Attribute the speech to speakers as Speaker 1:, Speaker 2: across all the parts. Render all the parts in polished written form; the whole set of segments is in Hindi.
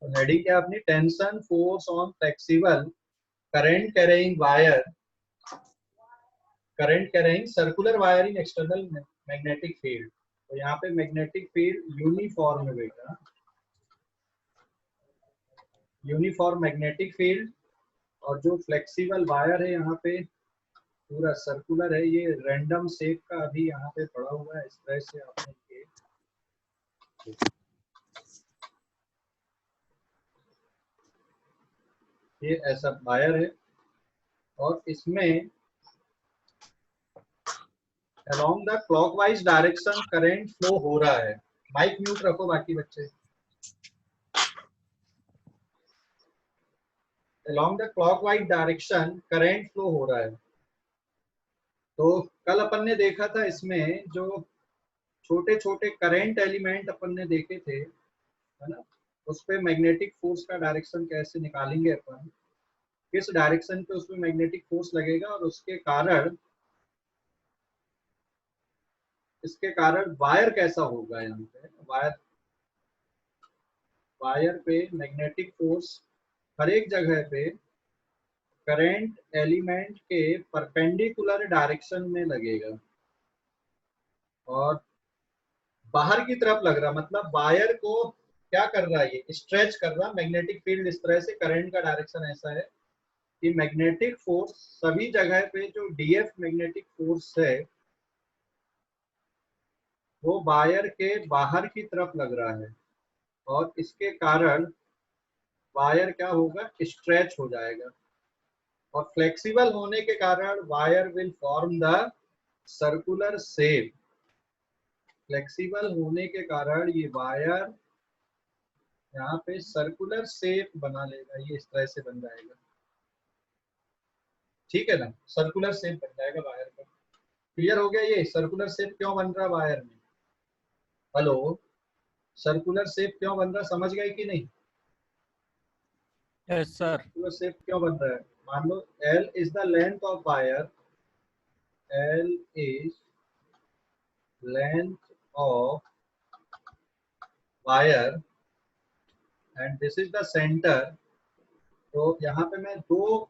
Speaker 1: तो हेडिंग क्या अपनी, tension force on flexible current carrying wire, current carrying circular wire in external magnetic field. तो यहाँ पे मैग्नेटिक फील्ड यूनिफॉर्म है बेटा, यूनिफॉर्म मैग्नेटिक फील्ड। और जो फ्लेक्सिबल वायर है यहाँ पे पूरा सर्कुलर है, ये रैंडम शेप का अभी यहाँ पे पड़ा हुआ है, इस तरह से आपने ये ऐसा वायर है और इसमें along the clockwise direction current flow हो रहा है। माइक म्यूट रखो बाकी बच्चे। Along the clockwise direction current flow हो रहा है। तो कल अपन ने देखा था इसमें जो छोटे छोटे करंट एलिमेंट अपन ने देखे थे, है ना, उस पे मैग्नेटिक फोर्स का डायरेक्शन कैसे निकालेंगे अपन, किस डायरेक्शन पे उसमें मैग्नेटिक फोर्स लगेगा और उसके कारण, इसके कारण वायर कैसा होगा। यहाँ पे वायर, वायर पे मैग्नेटिक फोर्स हर एक जगह पे करंट एलिमेंट के परपेंडिकुलर डायरेक्शन में लगेगा और बाहर की तरफ लग रहा, मतलब वायर को क्या कर रहा है, ये स्ट्रेच कर रहा मैग्नेटिक फील्ड इस तरह से, करंट का डायरेक्शन ऐसा है कि मैग्नेटिक फोर्स सभी जगह पे जो डीएफ मैग्नेटिक फोर्स है वो वायर के बाहर की तरफ लग रहा है और इसके कारण वायर क्या होगा, स्ट्रेच हो जाएगा और फ्लेक्सिबल होने के कारण wire will form the circular shape. Flexible होने के कारण ये वायर यहाँ पे सर्कुलर शेप बना लेगा, ये इस तरह से बन जाएगा, ठीक है ना, सर्कुलर शेप बन जाएगा वायर का। क्लियर हो गया ये सर्कुलर शेप क्यों बन रहा है वायर में। हेलो, सर्कुलर शेप क्यों बन रहा है, समझ गए कि नहीं।
Speaker 2: Yes sir.
Speaker 1: सर्कुलर शेप क्यों बन रहा है, मान लो L is the length of wire, L is length of wire and this is the centre. तो यहाँ पे मैं दो,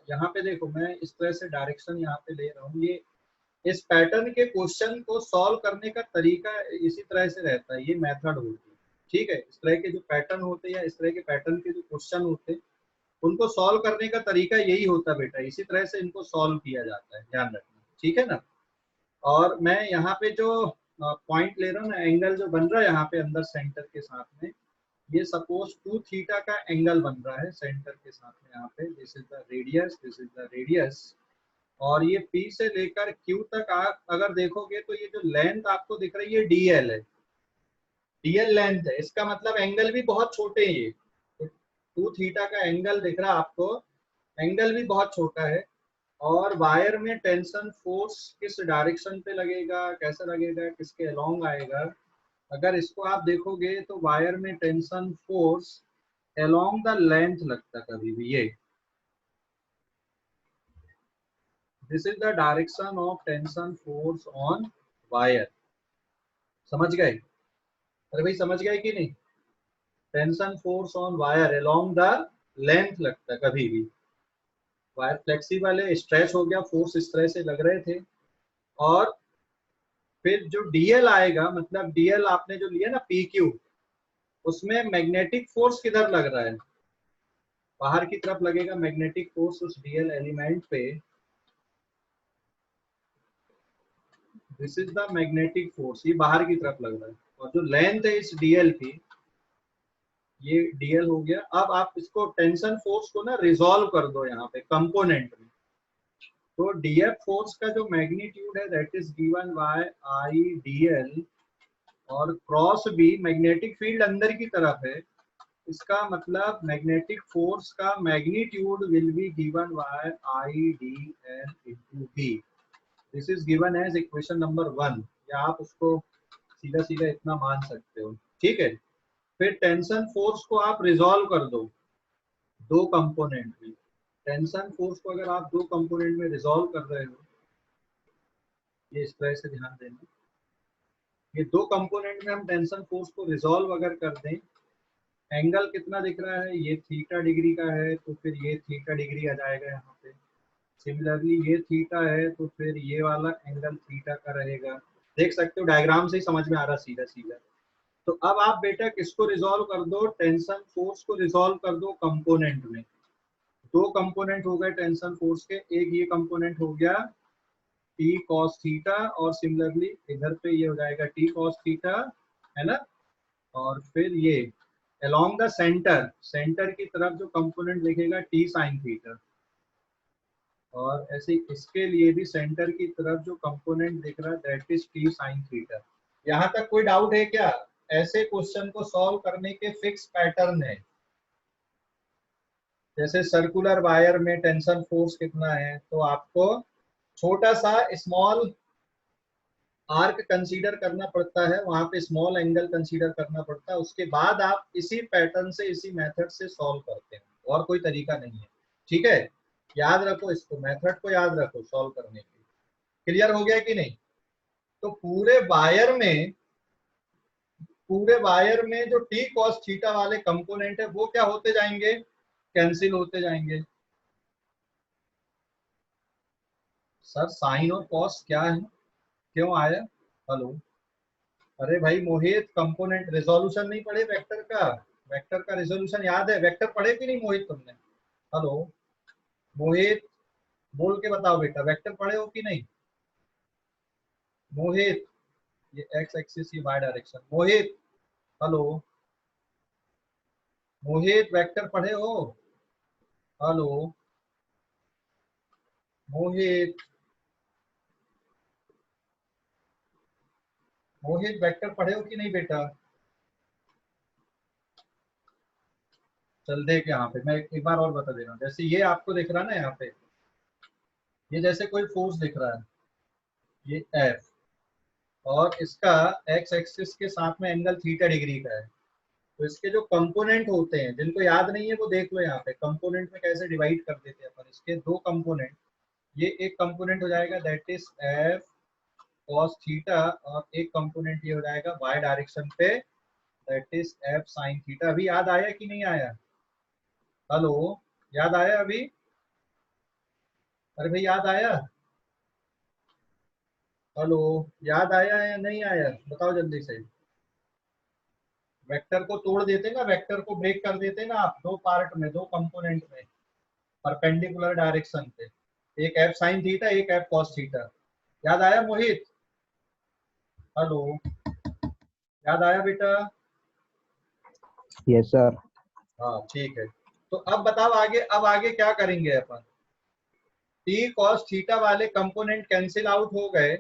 Speaker 1: यहाँ पे देखो मैं इस तरह से डायरेक्शन यहाँ पे ले रहा हूँ, ये इस पैटर्न के क्वेश्चन को सॉल्व करने का तरीका इसी तरह से रहता है, ये मेथड होती है, ठीक है। इस तरह के जो पैटर्न होते हैं या इस तरह के पैटर्न के जो क्वेश्चन होते हैं उनको सॉल्व करने का तरीका यही होता है बेटा, इसी तरह से इनको सॉल्व किया जाता है, ध्यान रखना, ठीक है ना। और मैं यहाँ पे जो पॉइंट ले रहा हूँ ना, एंगल जो बन रहा है यहाँ पे अंदर सेंटर के साथ में, ये सपोज 2 थीटा का एंगल बन रहा है सेंटर के साथ में, यहाँ पे this is the radius, this is the radius. और ये P से लेकर Q तक आप अगर देखोगे तो ये जो लेंथ आपको दिख रही है DL है, DL लेंथ है, इसका मतलब एंगल भी बहुत छोटे हैं ये। तो 2 थीटा का एंगल दिख रहा है आपको, एंगल भी बहुत छोटा है। और वायर में टेंशन फोर्स किस डायरेक्शन पे लगेगा, कैसे लगेगा, किसके अलोंग आएगा, अगर इसको आप देखोगे तो वायर में tension force along the length लगता कभी भी, ये this is the direction of tension force on wire. समझ गए, अरे भाई समझ गए कि नहीं। Tension force on wire along the length लगता कभी भी, वायर फ्लेक्सिबल है, स्ट्रेच हो गया, फोर्स इस तरह से लग रहे थे। और फिर जो डीएल आएगा, मतलब डीएल आपने जो लिया ना पी क्यू, उसमें मैग्नेटिक फोर्स किधर लग रहा है, बाहर की तरफ लगेगा मैग्नेटिक फोर्स उस डीएल एलिमेंट पे, this is the magnetic force, ये बाहर की तरफ लग रहा है। और जो लेंथ है इस डीएल की, ये डीएल हो गया। अब आप इसको टेंशन फोर्स को ना रिजॉल्व कर दो यहाँ पे कंपोनेंट में, तो डीएफ फोर्स का जो मैग्नीट्यूड है that is given by I D L, और क्रॉस बी मैग्नेटिक फील्ड अंदर की तरफ है, इसका मतलब मैग्नेटिक फोर्स का magnitude will be given by I D L into B. This is given as equation number 1, या आप उसको सीधा सीधा इतना मान सकते हो, ठीक है। फिर टेंशन फोर्स को आप रिजॉल्व कर दो दो कंपोनेंट में, टेंशन फोर्स को अगर आप दो कंपोनेंट में रिजॉल्व कर रहे हो, ये इस तरह से ध्यान देना, ये दो कंपोनेंट में हम टेंशन फोर्स को रिजॉल्व अगर कर दें, एंगल कितना दिख रहा है, ये थीटा डिग्री का है, तो फिर ये थीटा डिग्री आ जाएगा यहाँ पे। सिमिलरली ये थीटा है तो फिर ये वाला एंगल थीटा का रहेगा। देख सकते हो डायग्राम से ही समझ में आ रहा सीधा सीधा। तो अब आप बेटा किसको रिजॉल्व कर दो, टेंशन फोर्स को रिजॉल्व कर दो कंपोनेंट में। दो कंपोनेंट हो गए टेंशन फोर्स के, एक ये कंपोनेंट हो गया टी कॉस थीटा, और सिमिलरली इधर पे ये हो जाएगा टी कॉस थीटा, है ना। और फिर ये अलोंग द सेंटर, सेंटर की तरफ जो कंपोनेंट दिखेगा टी साइन थीटा, और ऐसे इसके लिए भी सेंटर की तरफ जो कंपोनेंट दिख रहा है that is T sine theta. यहाँ तक कोई डाउट है क्या? ऐसे क्वेश्चन को सॉल्व करने के फिक्स पैटर्न है। जैसे सर्कुलर वायर में टेंशन फोर्स कितना है, तो आपको छोटा सा स्मॉल आर्क कंसीडर करना पड़ता है, वहां पे स्मॉल एंगल कंसीडर करना पड़ता है, उसके बाद आप इसी पैटर्न से इसी मेथड से सॉल्व करते हैं, और कोई तरीका नहीं है। ठीक है, याद रखो इसको, मेथड को याद रखो सॉल्व करने के। क्लियर हो गया कि नहीं? तो पूरे वायर में जो टी कॉस थीटा वाले कंपोनेंट है वो क्या होते जाएंगे, कैंसिल होते जाएंगे। सर साइन और कॉस क्या है, क्यों आया? हेलो, अरे भाई मोहित, कंपोनेंट रेजोल्यूशन नहीं पढ़े वेक्टर का? वेक्टर का रेजोल्यूशन याद है? वेक्टर पढ़े कि नहीं मोहित तुमने? हेलो मोहित, बोल के बताओ बेटा, वेक्टर पढ़े हो कि नहीं मोहित? ये एक्स एक्सिस, ये वाई डायरेक्शन। मोहित, हेलो मोहित, वेक्टर पढ़े हो? हेलो मोहित, मोहित वेक्टर पढ़े हो कि नहीं बेटा? चल देख, यहाँ पे मैं एक बार और बता दे रहा हूँ। जैसे ये आपको दिख रहा है ना यहाँ पे, ये जैसे कोई फोर्स दिख रहा है, ये एफ, और इसका एक्स एक्सिस के साथ में एंगल थीटा डिग्री का है। तो इसके जो कंपोनेंट होते हैं, जिनको याद नहीं है वो देख लो यहाँ पे, कंपोनेंट में कैसे डिवाइड कर देते हैं अपन। इसके दो कंपोनेंट, ये एक कंपोनेंट हो जाएगा that is F cos theta, और एक कंपोनेंट ये हो जाएगा वाई डायरेक्शन पे that is F sine theta. अभी याद आया कि नहीं आया? हेलो, याद आया अभी? अरे भाई याद आया? हेलो, याद आया या नहीं आया, बताओ जल्दी से। वेक्टर को तोड़ देते ना, वेक्टर को ब्रेक कर देते ना आप, दो पार्ट में, दो कंपोनेंट में, परपेंडिकुलर डायरेक्शन पे, एक एफ साइन थीटा, एक एफ कॉस थीटा। याद आया मोहित? हेलो, याद आया बेटा?
Speaker 2: Yes sir.
Speaker 1: हाँ ठीक है। तो अब बताओ आगे, अब आगे क्या करेंगे अपन। टी कॉस थीटा वाले कंपोनेंट कैंसिल आउट हो गए,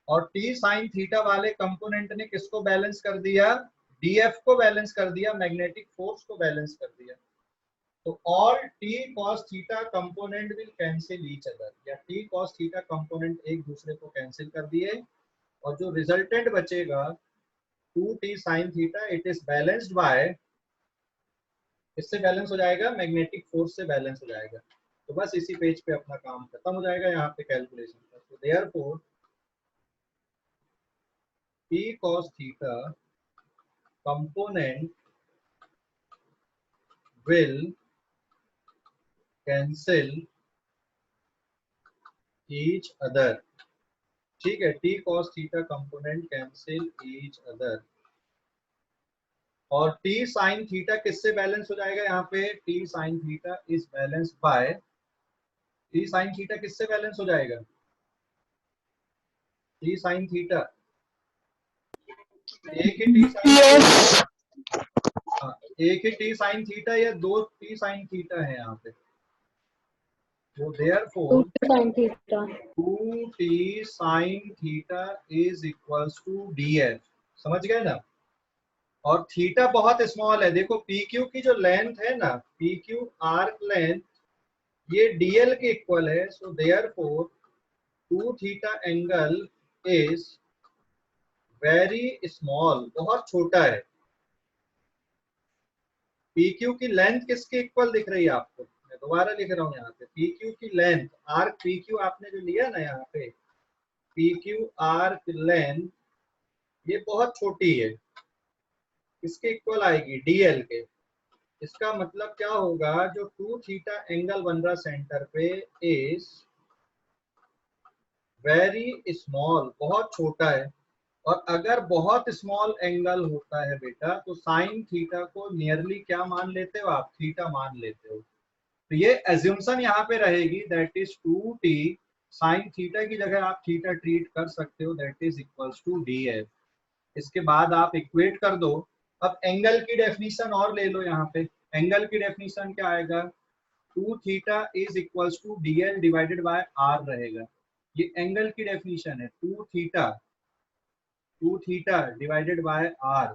Speaker 1: और टी साइन थीटा वाले कंपोनेंट ने किसको बैलेंस कर दिया, डीएफ को बैलेंस कर दिया, मैग्नेटिक फोर्स को बैलेंस कर दिया। तो all T cos theta component will cancel each other, या टी कॉस थीटा कंपोनेंट एक दूसरे को कैंसिल कर दिए, और जो रिजल्टेंट बचेगा 2t sin theta, it is balanced bye, इससे बैलेंस हो जाएगा, मैग्नेटिक फोर्स से बैलेंस हो जाएगा। तो बस इसी पेज पे अपना काम खत्म हो जाएगा यहाँ पे कैलकुलेशन का। तो therefore t cos theta component will cancel each other. ठीक है, T cos theta component cancel each other, और टी साइन थीटा किससे बैलेंस हो जाएगा यहाँ पे, T sine theta is balanced bye, T sine theta किससे बैलेंस हो जाएगा, टी साइन थीटा, एक ही टी साइन, हाँ एक ही टी साइन थीटा या दो टी साइन थीटा है यहाँ पे। तो therefore 2t sin theta is equals to df। समझ गए ना? और थीटा बहुत स्मॉल है, देखो PQ की जो लेंथ है ना, PQ आर्क लेंथ, ये dl के इक्वल है। So therefore 2 theta angle is very small, बहुत छोटा है। PQ की लेंथ किसके इक्वल दिख रही है आपको, मैं दोबारा लिख रहा हूँ यहाँ पे, PQ की लेंथ, आर्क PQ आपने जो लिया ना यहाँ पे, PQ आर्क लेंथ ये बहुत छोटी है, किसके इक्वल आएगी, डीएल के। इसका मतलब क्या होगा, जो 2 थीटा एंगल बन रहा सेंटर पे इज वेरी स्मॉल, बहुत छोटा है। और अगर बहुत स्मॉल एंगल होता है बेटा तो साइन थीटा को नियरली क्या मान लेते हो आप, थीटा मान लेते हो। तो ये एज्यूम्शन यहाँ पे रहेगी, that is 2t sine theta की जगह आप थीटा ट्रीट कर सकते हो, that is equals to df। इसके बाद आप इक्वेट कर दो। अब एंगल की डेफिनेशन और ले लो यहाँ पे। एंगल की डेफिनेशन क्या आएगा, 2 theta is equals to dl divided by r रहेगा। ये एंगल की डेफिनेशन है, 2 theta divided by r,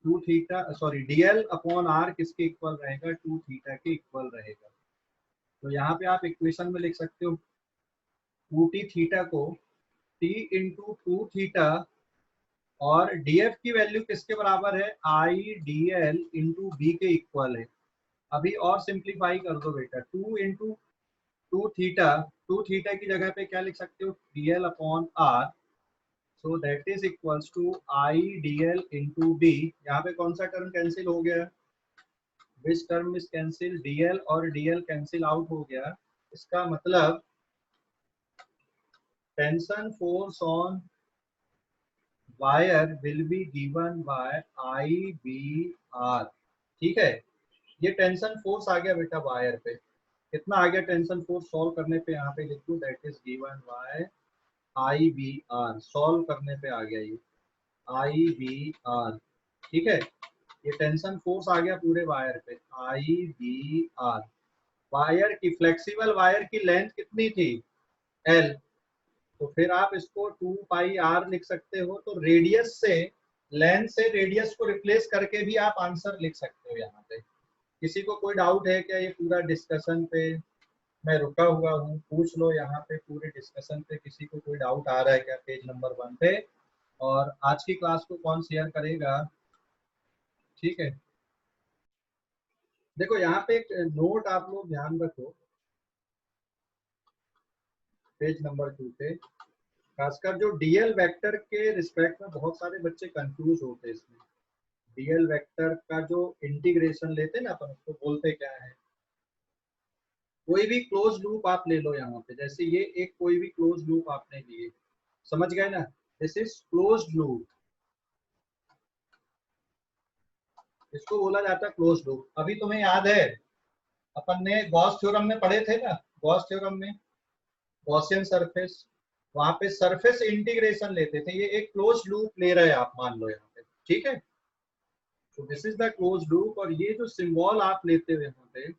Speaker 1: 2 theta sorry dl upon r किसके इक्वल रहेगा, 2 थीटा के इक्वल रहेगा। तो यहाँ पे आप इक्वेशन में लिख सकते हो 2t थीटा को t इंटू 2 थीटा, और df की वैल्यू किसके बराबर है, आई dl इंटू बी के इक्वल है। अभी और सिंप्लीफाई कर दो बेटा, 2 इंटू 2 थीटा की जगह पे क्या लिख सकते हो, dl upon r। So that is equals to I dl into b। यहाँ पे कौन सा टर्म कैंसिल हो गया, which term is cancel, dl और dl कैंसिल आउट हो गया। इसका मतलब tension force on wire will be given by I B R. ठीक है, ये टेंशन फोर्स आ गया बेटा वायर पे। कितना आ गया टेंशन फोर्स सॉल्व करने पे, यहाँ पे लिख दो that is given by I B R. Solve करने पे आ गया ये आई बी आर। ठीक है, ये टेंशन फोर्स आ गया पूरे वायर पे, आई बी आर। वायर की, फ्लेक्सिबल वायर की लेंथ कितनी थी, एल। तो फिर आप इसको 2 पाई आर लिख सकते हो। तो रेडियस से, लेंथ से रेडियस को रिप्लेस करके भी आप आंसर लिख सकते हो यहाँ पे। किसी को कोई डाउट है क्या, ये पूरा डिस्कशन पे मैं रुका हुआ हूँ, पूछ लो यहाँ पे पूरे डिस्कशन पे। किसी को कोई डाउट आ रहा है क्या पेज नंबर 1 पे, और आज की क्लास को कौन शेयर करेगा। ठीक है, देखो यहाँ पे एक नोट आप लोग ध्यान रखो, पेज नंबर 2 पे खासकर जो डीएल वेक्टर के रिस्पेक्ट में बहुत सारे बच्चे कंफ्यूज होते हैं। इसमें डीएल वेक्टर का जो इंटीग्रेशन लेते हैं ना अपन, उसको बोलते क्या है। कोई भी क्लोज लूप आप ले लो यहाँ पे, जैसे ये एक कोई भी क्लोज लूप आपने लिए, समझ गए ना, दिस इज क्लोज लूप, इसको बोला जाता है क्लोज लूप। अभी तुम्हें याद है अपन ने गॉस थ्योरम में पढ़े थे ना, गॉस थ्योरम में गॉसियन सरफेस, वहां पे सरफेस इंटीग्रेशन लेते थे। ये एक क्लोज लूप ले रहे हैं आप, मान लो यहाँ पे। ठीक है, तो this is the close loop. और ये जो सिंबल आप लेते हो यहाँ पे,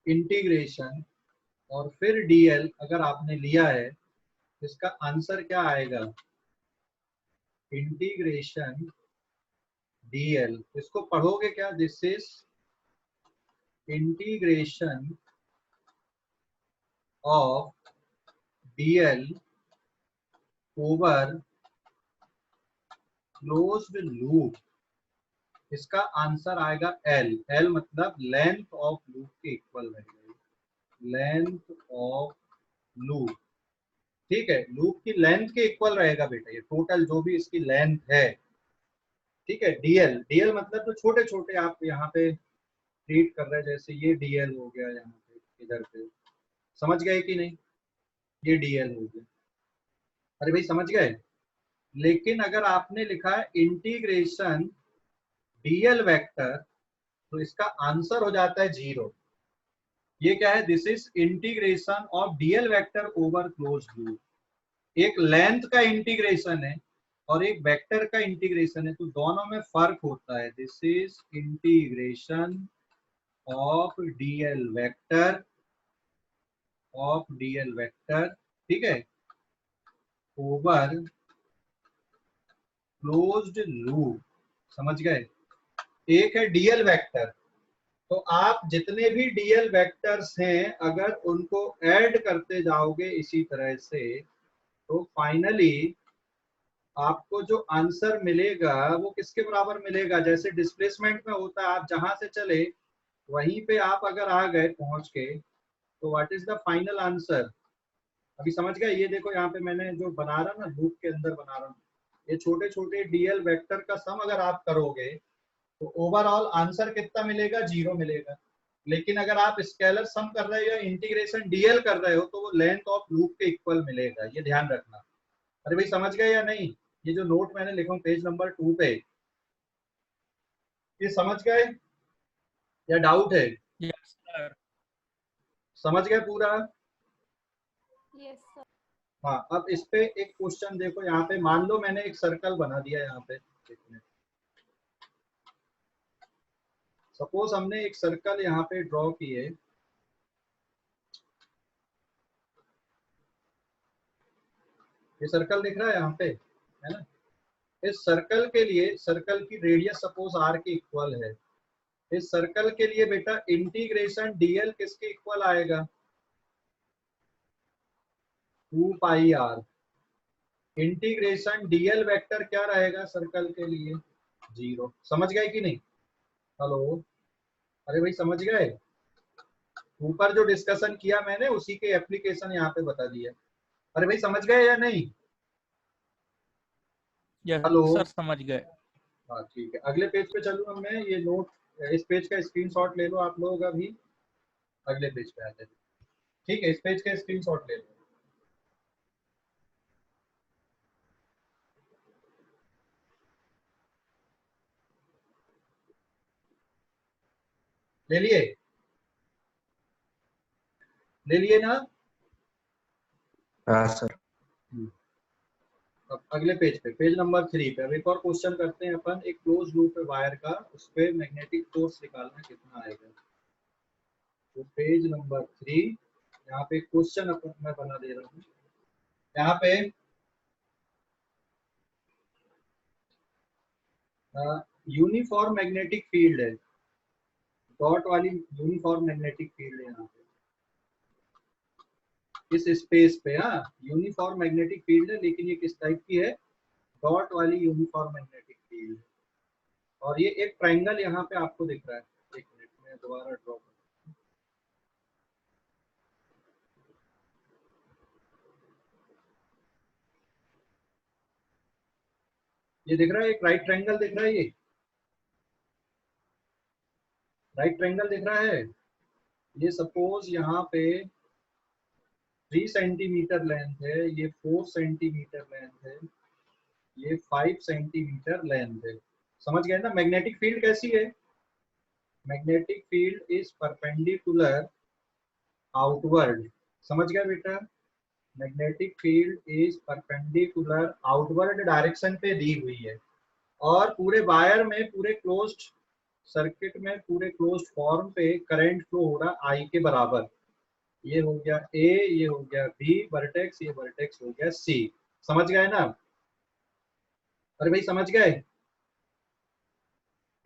Speaker 1: इंटीग्रेशन और फिर डीएल अगर आपने लिया है, इसका आंसर क्या आएगा, इंटीग्रेशन डीएल। इसको पढ़ोगे क्या, this is integration of DL over closed loop. इसका आंसर आएगा एल। एल मतलब लेंथ ऑफ लूप के इक्वल रहेगा, लेंथ ऑफ लूप। ठीक है, लूप की लेंथ के इक्वल रहेगा बेटा, ये टोटल जो भी इसकी लेंथ है। ठीक है, डीएल, डीएल मतलब तो छोटे छोटे आप यहाँ पे ट्रीट कर रहे हैं, जैसे ये डीएल हो गया यहाँ पे, इधर पे समझ गए कि नहीं, ये डीएल हो गया। अरे भाई समझ गए। लेकिन अगर आपने लिखा है इंटीग्रेशन डीएल वेक्टर, तो इसका आंसर हो जाता है 0। ये क्या है, this is integration of DL vector over close loop. एक लेंथ का इंटीग्रेशन है और एक वेक्टर का इंटीग्रेशन है, तो दोनों में फर्क होता है। This is integration of DL vector, of DL vector, ठीक है, ओवर क्लोज्ड लूप। समझ गए। एक है डीएल वेक्टर, तो आप जितने भी डीएल वेक्टर्स हैं अगर उनको ऐड करते जाओगे इसी तरह से, तो फाइनली आपको जो आंसर मिलेगा वो किसके बराबर मिलेगा, जैसे डिस्प्लेसमेंट में होता है, आप जहां से चले वहीं पे आप अगर आ गए पहुंच के, तो what is the final answer, अभी समझ गए? ये देखो यहाँ पे मैंने जो बना रहा ना, लूप के अंदर बना रहा हूँ, ये छोटे छोटे डीएल वेक्टर का सम अगर आप करोगे तो ओवरऑल आंसर कितना मिलेगा? 0 मिलेगा। लेकिन अगर आप स्केलर सम कर रहे हो या इंटीग्रेशन डीएल कर रहे हो तो वो लेंथ ऑफ लूप के इक्वल मिलेगा, ये ध्यान रखना। अरे भाई समझ गए या नहीं? ये जो नोट मैंने लिखा हूँ पेज नंबर 2 पे, ये समझ गए या डाउट है?
Speaker 2: Yes sir.
Speaker 1: समझ गए पूरा?
Speaker 3: Yes sir.
Speaker 1: हाँ, अब इस पे एक क्वेश्चन देखो, यहाँ पे मान लो मैंने एक सर्कल बना दिया यहाँ पे, सपोज हमने एक सर्कल यहाँ पे ड्रॉ किए, ये सर्कल दिख रहा है यहाँ पे, है ना? इस सर्कल के लिए सर्कल की रेडियस सपोज आर के इक्वल है। इस सर्कल के लिए बेटा इंटीग्रेशन डीएल किसके इक्वल आएगा? 2 पाई आर। इंटीग्रेशन डीएल वेक्टर क्या रहेगा सर्कल के लिए? 0। समझ गए कि नहीं? हेलो, अरे भाई समझ गए? ऊपर जो डिस्कशन किया मैंने उसी के एप्लीकेशन यहाँ पे बता दिया। अरे भाई समझ गए या नहीं?
Speaker 2: यस
Speaker 1: हेलो
Speaker 2: सर, समझ गए।
Speaker 1: हाँ ठीक है, अगले पेज पे चलूंगा मैं। ये नोट, इस पेज का स्क्रीनशॉट ले लो आप लोग, अभी अगले पेज पे आते हैं। ठीक है, इस पेज का स्क्रीनशॉट ले लो। ले लिए? ले लिए ना?
Speaker 4: हाँ सर।
Speaker 1: अब अगले पेज पे, पेज नंबर 3 पे अब एक और क्वेश्चन करते हैं अपन। एक क्लोज लूप है वायर का, उस पे मैग्नेटिक फोर्स निकालना कितना आएगा। तो पेज नंबर 3, यहाँ पे क्वेश्चन अपन मैं बना दे रहा हूँ। यहाँ पे यूनिफॉर्म मैग्नेटिक फील्ड है, डॉट वाली यूनिफॉर्म मैग्नेटिक फील्ड है यहाँ पे इस स्पेस पे। हाँ, यूनिफॉर्म मैग्नेटिक फील्ड है, लेकिन ये किस टाइप की है? डॉट वाली यूनिफॉर्म मैग्नेटिक फील्ड। और ये एक ट्रायंगल यहाँ पे आपको दिख रहा है। एक मिनट में दोबारा ड्रॉ कर, ये दिख रहा है, एक राइट ट्रायंगल दिख रहा है, ये राइट ट्रायंगल दिख रहा है। ये सपोज यहाँ पे 3 सेंटीमीटर लेंथ है, ये 4 सेंटीमीटर लेंथ है, ये 5 सेंटीमीटर लेंथ है। समझ गए ना? मैग्नेटिक फील्ड कैसी है? Magnetic field is perpendicular outward. समझ गया बेटा? Magnetic field is perpendicular outward direction पे दी हुई है, और पूरे वायर में, पूरे क्लोज्ड सर्किट में, पूरे क्लोज्ड फॉर्म पे करंट फ्लो हो रहा आई के बराबर। ये हो गया ए, ये हो गया बी वर्टेक्स, ये वर्टेक्स हो गया सी। समझ गए ना? अरे भाई समझ गए?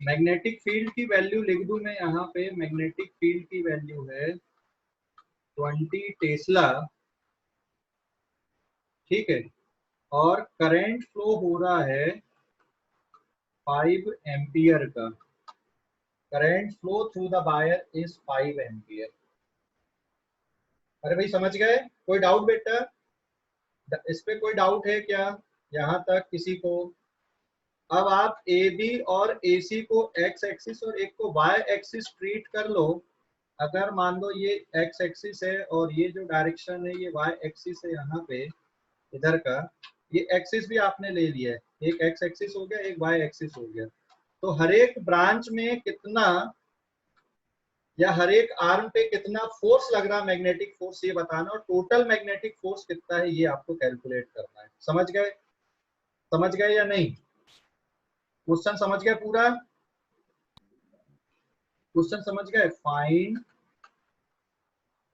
Speaker 1: मैग्नेटिक फील्ड की वैल्यू लिख दूं मैं यहाँ पे। मैग्नेटिक फील्ड की वैल्यू है 20 टेस्ला, ठीक है, और करंट फ्लो हो रहा है 5 एम्पियर का। Current flow through the wire is 5 ampere. अरे भाई समझ गए? कोई डाउट बेटा? इस पे कोई डाउट है क्या यहाँ तक किसी को? अब आप ए बी और ए सी को एक्स एक्सिस और एक को वाई एक्सिस ट्रीट कर लो। अगर मान लो ये एक्स एक्सिस है और ये जो डायरेक्शन है ये वाई एक्सिस है, यहाँ पे इधर का ये एक्सिस भी आपने ले लिया है, एक एक्स एक्सिस हो गया, एक वाई एक्सिस हो गया। तो हर एक ब्रांच में कितना या हर एक आर्म पे कितना फोर्स लग रहा है, मैग्नेटिक फोर्स, ये बताना, और टोटल मैग्नेटिक फोर्स कितना है ये आपको कैलकुलेट करना है। समझ गए? समझ गए या नहीं? क्वेश्चन समझ गए पूरा? क्वेश्चन समझ गए? Find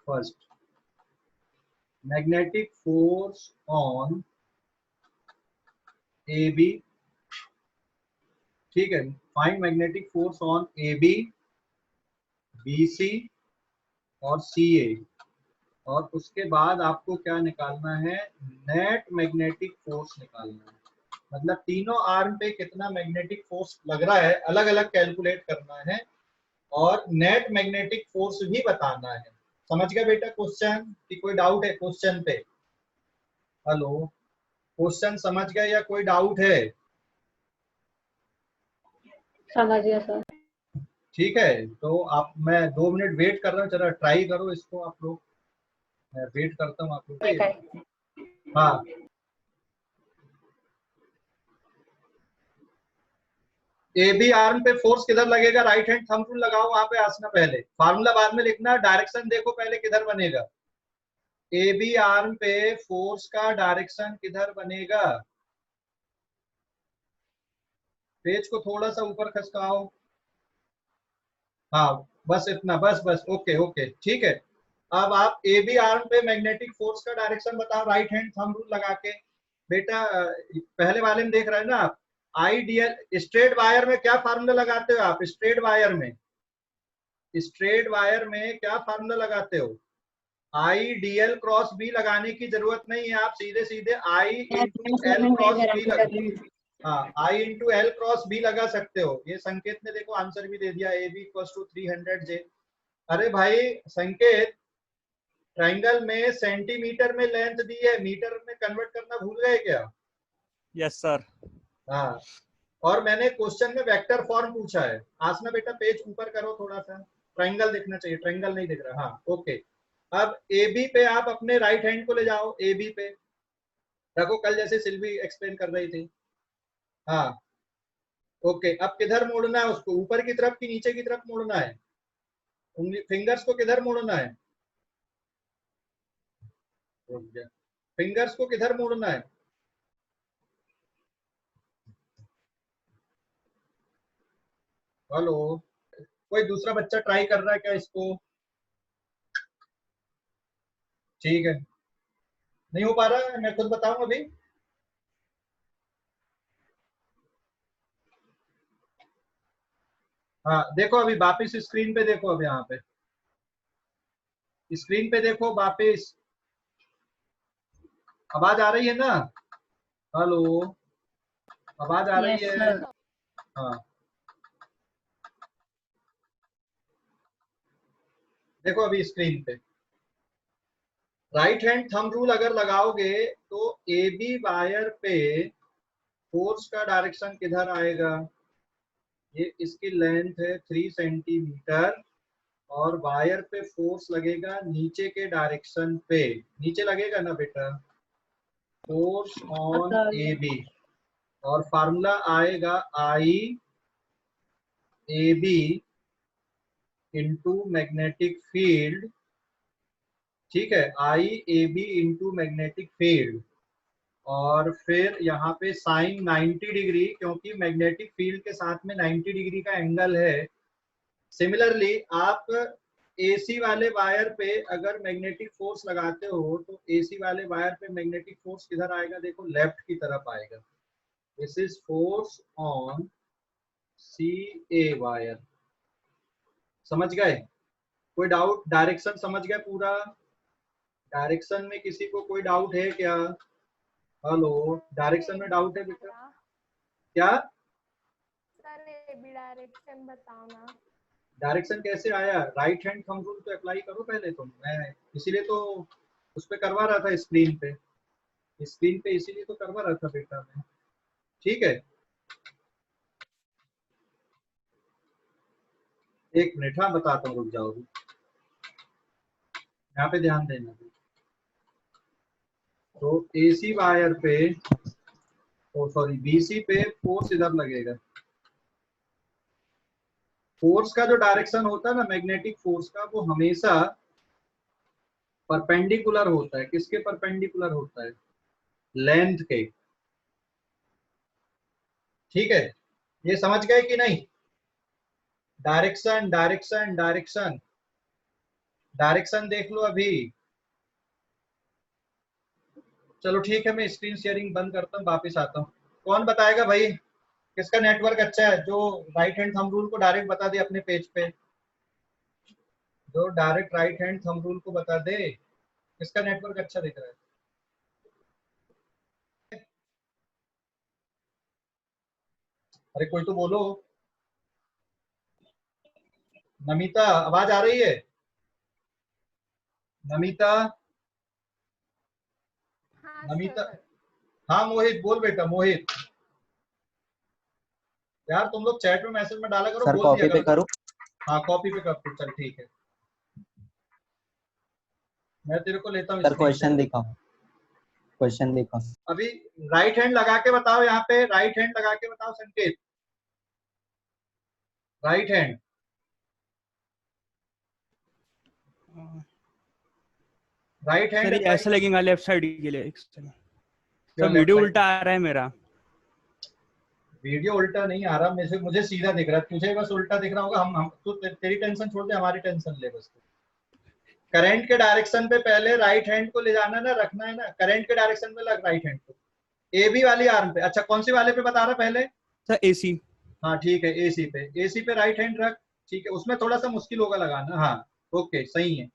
Speaker 1: first magnetic force on A B, ठीक है, find magnetic force on A B, B C और सी ए। और उसके बाद आपको क्या निकालना है? नेट मैग्नेटिक फोर्स निकालना है। मतलब तीनों आर्म पे कितना मैग्नेटिक फोर्स लग रहा है अलग अलग कैलकुलेट करना है, और नेट मैग्नेटिक फोर्स भी बताना है। समझ गए बेटा क्वेश्चन? कि कोई डाउट है क्वेश्चन पे? हेलो, क्वेश्चन समझ गए या कोई डाउट है?
Speaker 2: समझ गया सर।
Speaker 1: ठीक है, तो आप, मैं 2 मिनट वेट कर रहा हूँ, जरा ट्राई करो इसको आप लोग, मैं वेट करता हूँ आप लोग। हाँ, ए बी आर्म पे फोर्स किधर लगेगा, राइट हैंड थंब रूल लगाओ, वहां पे आसना, पहले फार्मूला बाद में लिखना, डायरेक्शन देखो पहले किधर बनेगा। ए बी आर्म पे फोर्स का डायरेक्शन किधर बनेगा? पेज को थोड़ा सा ऊपर खसकाओ। हाँ, बस इतना, बस बस, ओके ओके, ठीक है। अब आप ए बी आर्म पे मैग्नेटिक फोर्स का डायरेक्शन बताओ, राइट हैंड थंब रूल लगा के। बेटा पहले वाले में देख रहे हैं ना आप, आईडियल स्ट्रेट वायर में क्या फार्मूला लगाते हो आप? स्ट्रेट वायर में, स्ट्रेट वायर में क्या फार्मूला लगाते हो? I D L cross B लगाने की जरूरत नहीं है, आप सीधे सीधे I into L cross B लगा, हाँ, I into L cross B लगा सकते हो। ये संकेत ने देखो आंसर भी दे दिया, ए बी इक्वल टू 300 जे। अरे भाई संकेत, ट्राइंगल में सेंटीमीटर में लेंथ दी है, मीटर में कन्वर्ट करना भूल गए क्या?
Speaker 4: Yes sir.
Speaker 1: हाँ, और मैंने क्वेश्चन में वेक्टर फॉर्म पूछा है। आसना बेटा पेज ऊपर करो थोड़ा सा, ट्राइंगल दिखना चाहिए, ट्राइंगल नहीं दिख रहा। हाँ ओके, अब ए बी पे आप अपने राइट हैंड को ले जाओ, ए बी पे रखो, कल जैसे सिल्वी एक्सप्लेन कर रही थी। हाँ ओके, अब किधर मोड़ना है उसको, ऊपर की तरफ कि नीचे की तरफ मोड़ना है? उंगली फिंगर्स को किधर मोड़ना है? फिंगर्स को किधर मोड़ना है? हेलो, कोई दूसरा बच्चा ट्राई कर रहा है क्या इसको? ठीक है, नहीं हो पा रहा है, मैं खुद बताऊं अभी। हाँ देखो, अभी वापिस स्क्रीन पे देखो, अब यहाँ पे स्क्रीन पे देखो वापिस, आवाज आ रही है ना? हेलो, आवाज आ रही
Speaker 2: यस
Speaker 1: है?
Speaker 2: सर।
Speaker 1: हाँ देखो अभी स्क्रीन पे, राइट हैंड थंब रूल अगर लगाओगे तो ए बी वायर पे फोर्स का डायरेक्शन किधर आएगा? ये इसकी लेंथ है 3 सेंटीमीटर, और वायर पे फोर्स लगेगा नीचे के डायरेक्शन पे, नीचे लगेगा ना बेटा, फोर्स ऑन ए बी, और फार्मूला आएगा I A B into magnetic field. ठीक है, I A B into magnetic field, और फिर यहाँ पे साइन 90 डिग्री, क्योंकि मैग्नेटिक फील्ड के साथ में 90 डिग्री का एंगल है। सिमिलरली आप एसी वाले वायर पे अगर मैग्नेटिक फोर्स लगाते हो तो एसी वाले वायर पे मैग्नेटिक फोर्स किधर आएगा? देखो लेफ्ट की तरफ आएगा। This is force on C A wire. समझ गए? कोई डाउट? डायरेक्शन समझ गए पूरा? डायरेक्शन में किसी को कोई डाउट है क्या? हेलो, डायरेक्शन में डाउट है बेटा? क्या
Speaker 3: सर ए बी डायरेक्शन बताओ ना।
Speaker 1: डायरेक्शन कैसे आया? राइट हैंड थंब रूल तो अप्लाई करो पहले तुम, मैं इसीलिए तो उस पे करवा रहा था, स्क्रीन पे, स्क्रीन पे इसीलिए तो करवा रहा था बेटा मैं। ठीक है, एक मिनट, हाँ बताता हूँ, रुक जाओ, यहाँ पे ध्यान देना। तो एसी वायर पे, ओ सॉरी बीसी पे फोर्स इधर लगेगा। फोर्स का जो डायरेक्शन होता है ना मैग्नेटिक फोर्स का, वो हमेशा परपेंडिकुलर होता है। किसके परपेंडिकुलर होता है? लेंथ के। ठीक है, ये समझ गए कि नहीं? डायरेक्शन डायरेक्शन डायरेक्शन, डायरेक्शन देख लो अभी। चलो ठीक है, मैं स्क्रीन शेयरिंग बंद करता हूँ, वापिस आता हूँ। कौन बताएगा भाई, किसका नेटवर्क अच्छा है, जो राइट हैंड थंब रूल को डायरेक्ट बता दे अपने पेज पे, जो direct right hand thumb rule को बता दे, किसका नेटवर्क अच्छा दिख रहा है? अरे कोई तो बोलो। नमिता, आवाज आ रही है? नमिता,
Speaker 3: हाँ
Speaker 1: नमिता,
Speaker 3: सर।
Speaker 1: हाँ मोहित बोल बेटा, मोहित। यार तुम लोग चैट में मैसेज में डाला करो,
Speaker 4: सर
Speaker 1: बोल दिया
Speaker 4: कॉपी पे
Speaker 1: करो।
Speaker 4: करूं?
Speaker 1: हाँ कॉपी पे कर, चल ठीक है, मैं तेरे को लेता हूँ
Speaker 4: सर
Speaker 1: स्क्रीन
Speaker 4: क्वेश्चन
Speaker 1: पे।
Speaker 4: दिखाओ, क्वेश्चन दिखाओ।
Speaker 1: अभी राइट हैंड लगा के बताओ, यहाँ पे राइट हैंड लगा के बताओ संकेत, right hand. Right hand
Speaker 5: sir ये ऐसे लगेगा लेफ्ट साइड के लिए। एक सेकंड सर, वीडियो उल्टा आ रहा है मेरा।
Speaker 1: वीडियो उल्टा नहीं आ रहा, मुझे सीधा दिख रहा है, तुझे बस उल्टा दिख रहा होगा। हम तू तेरी टेंशन छोड़ दे, हमारी टेंशन ले बस। करंट के डायरेक्शन पे पहले राइट हैंड को ले जाना ना, रखना है ना, करंट के डायरेक्शन में लग राइट हैंड को, ए बी वाली आर्म पे। अच्छा कौन सी वाले पे बता रहा पहले?
Speaker 5: Sir AC.
Speaker 1: हाँ ठीक है, एसी पे, एसी पे राइट हैंड रख। ठीक है, उसमें थोड़ा सा मुश्किल होगा लगाना। हाँ ओके सही है।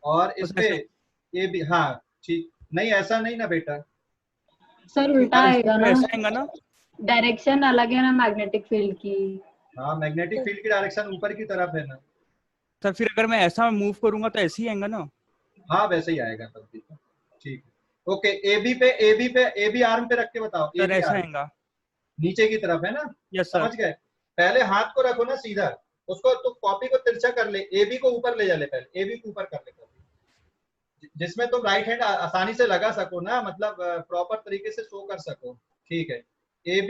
Speaker 1: और इस पे ए बी, हाँ ठीक। नहीं ऐसा नहीं ना बेटा,
Speaker 2: सर उल्टा आएगा ना,
Speaker 5: ऐसा आएगा ना?
Speaker 2: डायरेक्शन अलग है ना मैग्नेटिक फील्ड की।
Speaker 1: हाँ मैग्नेटिक फील्ड की डायरेक्शन ऊपर की तरफ है ना।
Speaker 5: सर फिर अगर मैं ऐसा मूव करूंगा तो ऐसे ही आएगा ना?
Speaker 1: हाँ वैसे ही आएगा तब भी। ठीक है ओके, ए बी आर्म पे रख के बताओ। ए
Speaker 5: सर
Speaker 1: बी
Speaker 5: ऐसा
Speaker 1: आर्म
Speaker 5: आएगा।
Speaker 1: नीचे की तरफ है ना?
Speaker 5: Yes sir.
Speaker 1: समझ गए? पहले हाथ को रखो ना सीधा, उसको तो कॉपी को तिरछा कर ले, ए बी को ऊपर ले जा ले, पहले ए बी को ऊपर कर ले कॉपी, जिसमें तुम राइट हैंड आसानी से लगा सको ना, मतलब प्रॉपर तरीके से शो कर सको। ठीक है, ए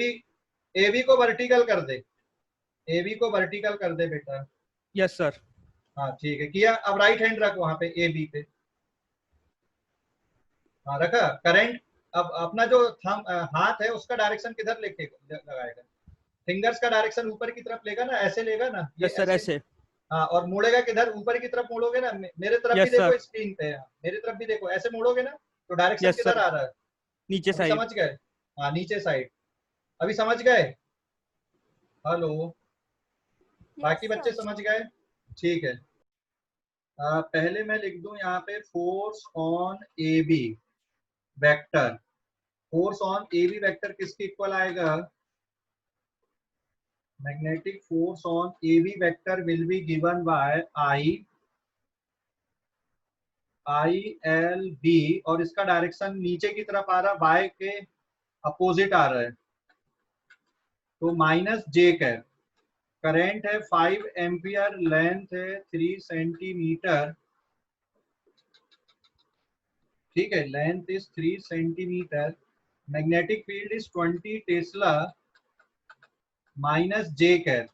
Speaker 1: बी को वर्टिकल कर दे, ए बी को वर्टिकल कर दे बेटा।
Speaker 5: Yes sir.
Speaker 1: हाँ ठीक है किया। अब राइट हैंड रख वहां पे ए बी पे। हाँ रखा। करंट अब अपना जो थंब हाथ है उसका डायरेक्शन किधर लेके लगाएगा? फिंगर्स का डायरेक्शन ऊपर की तरफ लेगा ना, ऐसे लेगा ना, ये
Speaker 5: यस सर ऐसे।
Speaker 1: हाँ, और मोड़ेगा किधर? ऊपर की तरफ मोड़ोगे ना। मेरे तरफ भी
Speaker 5: यस
Speaker 1: देखो
Speaker 5: सर।
Speaker 1: स्क्रीन पे, मेरे तरफ भी देखो, ऐसे मोड़ोगे ना तो डायरेक्शन
Speaker 5: यस
Speaker 1: किधर
Speaker 5: सर,
Speaker 1: आ रहा है?
Speaker 5: नीचे
Speaker 1: अभी
Speaker 5: साइड।
Speaker 1: समझ गए? हाँ नीचे साइड। अभी समझ गए? हेलो, बाकी बच्चे समझ गए? ठीक है। पहले मैं लिख दूं यहाँ पे force on A B vector. Force on A B vector किसके इक्वल आएगा? Magnetic force on A B vector will be given by I L B, और इसका डायरेक्शन नीचे की तरफ आ रहा है, बाय के अपोजिट आ रहा है, तो माइनस जे कैप। करंट है 5 एम्पियर, लेंथ है 3 सेंटीमीटर। ठीक है, length is 3 centimetre, magnetic field is 20 tesla minus J cap.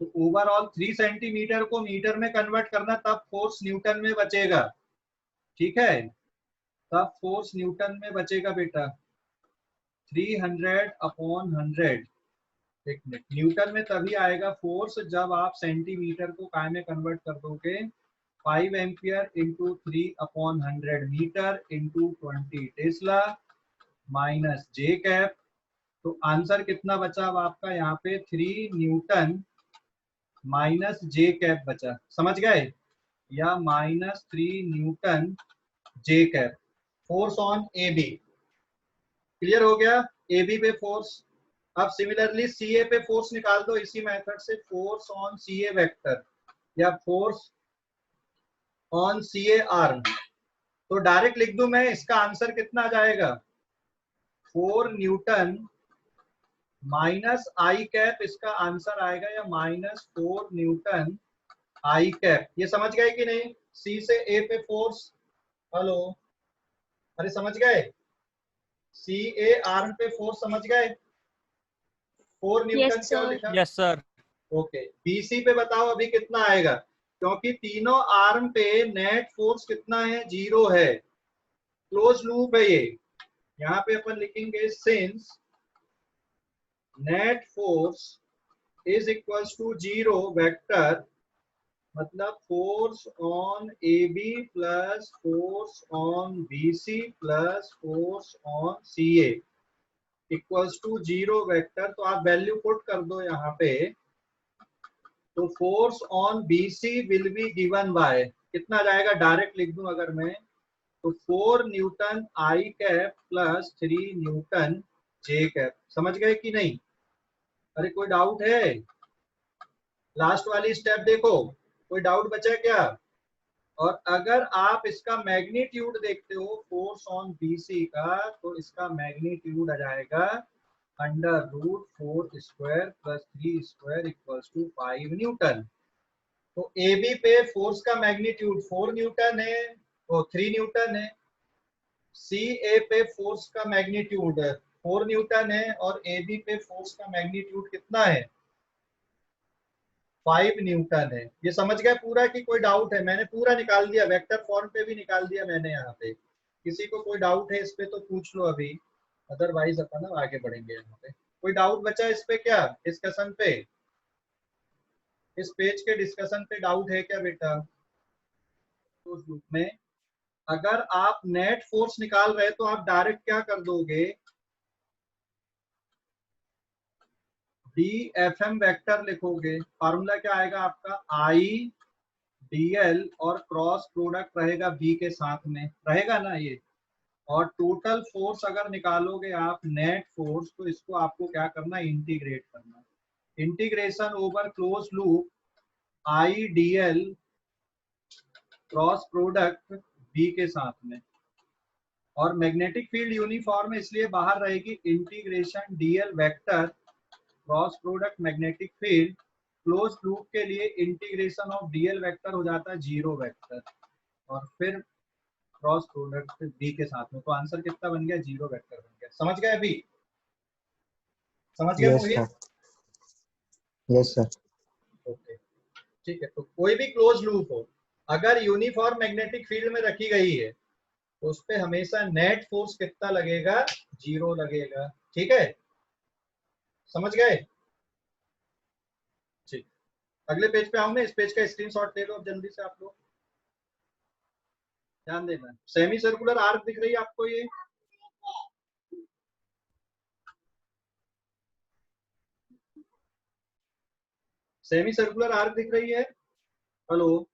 Speaker 1: तो ओवरऑल 3 सेंटीमीटर को मीटर में कन्वर्ट करना, तब फोर्स न्यूटन में बचेगा। ठीक है, तब फोर्स न्यूटन में बचेगा बेटा, 300/100। एक मिनट, न्यूटन में तभी आएगा फोर्स जब आप सेंटीमीटर को काय में कन्वर्ट कर दोगे। 5 ampere into 3/100 metre into 20 tesla minus J cap. तो आंसर कितना बचा अब आपका यहाँ पे? 3 न्यूटन माइनस जे कैप बचा। समझ गए? या minus 3 newton J cap, force on A B. Clear हो गया? ए बी पे फोर्स। अब सिमिलरली सी ए पे फोर्स निकाल दो इसी मेथड से, force on C A vector या force on C A arm. तो डायरेक्ट लिख दूं मैं, इसका आंसर कितना आ जाएगा? 4 न्यूटन माइनस आई कैप, इसका आंसर आएगा, या माइनस 4 न्यूटन आई कैप। ये समझ गए कि नहीं? सी से ए पे फोर्स। हेलो, अरे समझ गए? सी ए आर्म पे फोर्स समझ गए? 4 न्यूटन क्यों लिखा?
Speaker 5: Yes sir.
Speaker 1: ओके, बीसी पे बताओ अभी कितना आएगा, क्योंकि तीनों आर्म पे नेट फोर्स कितना है? 0 है, क्लोज लूप है ये। यहाँ पे अपन लिखेंगे since net force is equals to 0 vector, मतलब force on A B plus force on B C plus force on C A equals to 0 vector. तो आप वैल्यू पुट कर दो यहाँ पे, तो force on B C will be given by कितना जाएगा? डायरेक्ट लिख दूं अगर मैं, तो 4 newton I cap plus 3 newton J cap. समझ गए कि नहीं? अरे कोई डाउट है? लास्ट वाली स्टेप देखो, कोई डाउट बचा क्या? और अगर आप इसका मैग्नीट्यूड देखते हो फोर्स ऑन बीसी का, तो इसका मैग्नीट्यूड आ जाएगा √4 square plus 3 square equals to 5 newton. तो ए बी पे फोर्स का मैग्नीट्यूड 4 न्यूटन है, वो 3 न्यूटन है। सी ए पे फोर्स का मैग्नीट्यूड 4 न्यूटन है और ए बी पे फोर्स का मैग्नीट्यूड कितना है, 5 न्यूटन है। ये समझ गए पूरा कि कोई डाउट है? मैंने पूरा निकाल दिया, वेक्टर फॉर्म पे भी निकाल दिया मैंने यहाँ पे। किसी को कोई डाउट है इस पे तो पूछ लो अभी, अदरवाइज अपन आगे बढ़ेंगे यहाँ पे। कोई डाउट बचा इस पे क्या, डिस्कशन पे? इस पेज के डिस्कशन पे डाउट है क्या बेटा? तो उस लूप में अगर आप नेट फोर्स निकाल रहे तो आप डायरेक्ट क्या कर दोगे, डी एफ एम वेक्टर लिखोगे। फार्मूला क्या आएगा आपका, आई डी एल और क्रॉस प्रोडक्ट रहेगा बी के साथ में, रहेगा ना ये। और टोटल फोर्स अगर निकालोगे आप नेट फोर्स, तो इसको आपको क्या करना, इंटीग्रेट करना। Integration over close loop I D L cross product B के साथ में। और मैग्नेटिक फील्ड यूनिफॉर्म है इसलिए बाहर रहेगी integration DL vector cross product magnetic field. Close loop के लिए इंटीग्रेशन ऑफ डीएल वेक्टर हो जाता है 0 वेक्टर और फिर क्रॉस प्रोडक्ट बी के साथ में। तो आंसर कितना बन गया, 0 वेक्टर बन गया। समझ गए अभी? समझ गए मोहित?
Speaker 4: Yes sir.
Speaker 1: ओके ठीक है। तो कोई भी क्लोज लूप हो अगर यूनिफॉर्म मैग्नेटिक फील्ड में रखी गई है तो उस पे हमेशा नेट फोर्स कितना लगेगा, 0 लगेगा। ठीक है, समझ गए? ठीक, अगले पेज पे आऊं मैं। इस पेज का स्क्रीनशॉट ले लो अब जल्दी से आप लोग, ध्यान देना। सेमी सर्कुलर आर्क दिख रही है आपको ये? सेमी सर्कुलर आर्क दिख रही है? हेलो?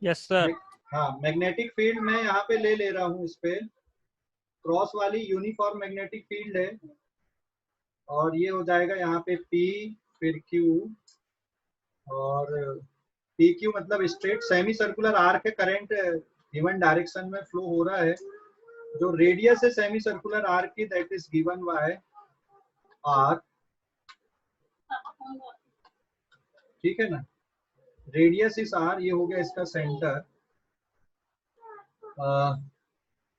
Speaker 5: Yes sir.
Speaker 1: हाँ, मैग्नेटिक फील्ड मैं यहाँ पे ले रहा हूँ। इस पे क्रॉस वाली यूनिफॉर्म मैग्नेटिक फील्ड है और ये हो जाएगा यहाँ पे P फिर Q और पी क्यू मतलब स्ट्रेट सेमी सर्कुलर आर्क है। करंट गिवन डायरेक्शन में फ्लो हो रहा है। जो रेडियस है सेमी सर्कुलर आर्क की, that is given by R. ठीक है ना, रेडियस इज आर, ये हो गया इसका सेंटर।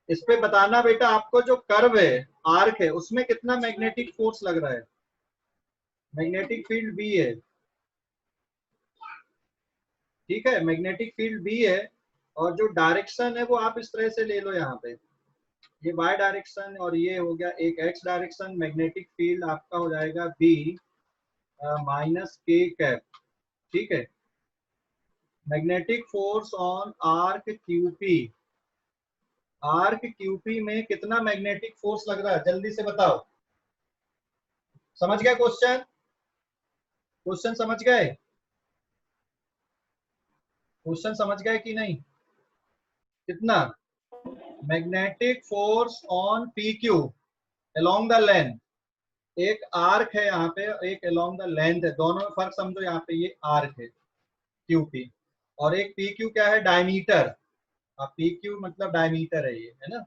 Speaker 1: इस पे बताना बेटा आपको, जो कर्व है आर्क है उसमें कितना मैग्नेटिक फोर्स लग रहा है। मैग्नेटिक फील्ड बी है, ठीक है, मैग्नेटिक फील्ड बी है। और जो डायरेक्शन है वो आप इस तरह से ले लो, यहाँ पे ये y डायरेक्शन और ये हो गया एक x डायरेक्शन। मैग्नेटिक फील्ड आपका हो जाएगा b माइनस के कैप। ठीक है, magnetic force on arc Q P. Arc Q P में कितना मैग्नेटिक फोर्स लग रहा है, जल्दी से बताओ। समझ गए क्वेश्चन? क्वेश्चन समझ गए? क्वेश्चन समझ गए कि नहीं? कितना magnetic force on P Q along the length. एक आर्क है यहाँ पे, एक अलोंग द लेंथ है, दोनों में फर्क समझो। यहाँ पे ये आर्क है क्यूपी और एक पी क्यू क्या है, डायमीटर। अब पी क्यू मतलब डायमीटर है ये, है ना।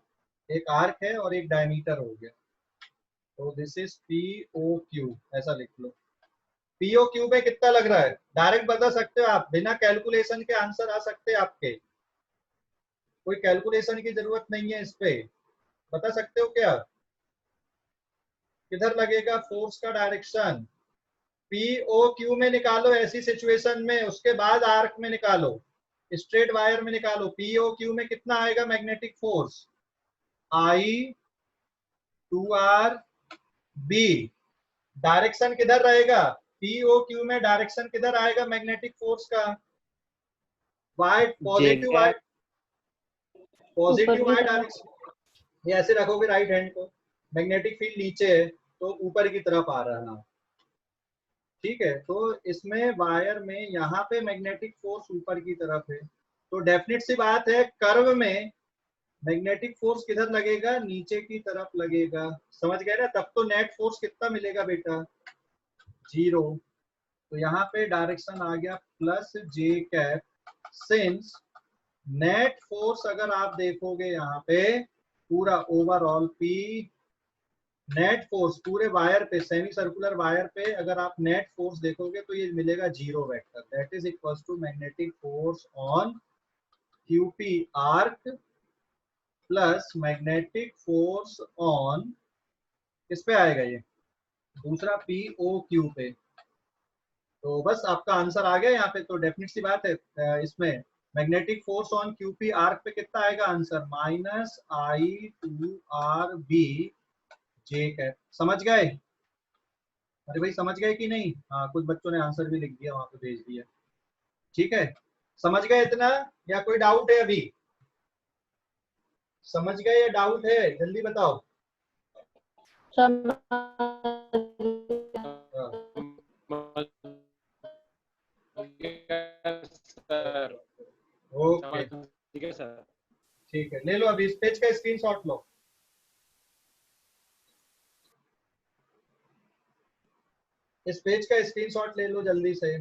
Speaker 1: एक आर्क है और एक डायमीटर हो गया, तो this is P O Q, ऐसा लिख लो। पी ओ क्यू में कितना लग रहा है डायरेक्ट बता सकते हो आप, बिना कैलकुलेशन के आंसर आ सकते हैं आपके। कोई कैलकुलेशन की जरूरत नहीं है इस पे, बता सकते हो क्या किधर लगेगा फोर्स का डायरेक्शन। पी ओ क्यू में निकालो ऐसी सिचुएशन में, उसके बाद आर्क में निकालो, स्ट्रेट वायर में निकालो। पी ओ क्यू में कितना आएगा magnetic force, I 2r B. Direction किधर रहेगा, पी ओ क्यू में डायरेक्शन किधर आएगा मैग्नेटिक फोर्स का, Y positive, Y positive Y direction. ये ऐसे रखोगे राइट हैंड को, मैग्नेटिक फील्ड नीचे है तो ऊपर की तरफ आ रहा है। ठीक है, तो इसमें वायर में यहाँ पे मैग्नेटिक फोर्स ऊपर की तरफ है, तो डेफिनेट सी बात है कर्व में मैग्नेटिक फोर्स किधर लगेगा, नीचे की तरफ लगेगा। समझ गए ना? तब तो नेट फोर्स कितना मिलेगा बेटा, 0। तो यहाँ पे डायरेक्शन आ गया plus J cap, since net force अगर आप देखोगे यहाँ पे पूरा ओवरऑल पी, नेट फोर्स पूरे वायर पे, सेमी सर्कुलर वायर पे अगर आप नेट फोर्स देखोगे तो ये मिलेगा zero vector, that is equal to magnetic force on Q P arc plus magnetic force on, किस पे आएगा ये, दूसरा पी ओ क्यू पे। तो बस आपका आंसर आ गया यहाँ पे। तो डेफिनेट सी बात है, इसमें magnetic force on Q P arc पे कितना आएगा answer, minus I two R B J cap. समझ गए? अरे भाई समझ गए कि नहीं? हाँ, कुछ बच्चों ने आंसर भी लिख दिया वहां पे भेज दिया। ठीक है, समझ गए इतना, या कोई डाउट है अभी? समझ गए या डाउट है, जल्दी बताओ।
Speaker 6: सर
Speaker 1: ओके
Speaker 6: ठीक है सर।
Speaker 1: ठीक है, ले लो अभी इस पेज का स्क्रीनशॉट लो। इस पेज का स्क्रीनशॉट ले लो जल्दी से।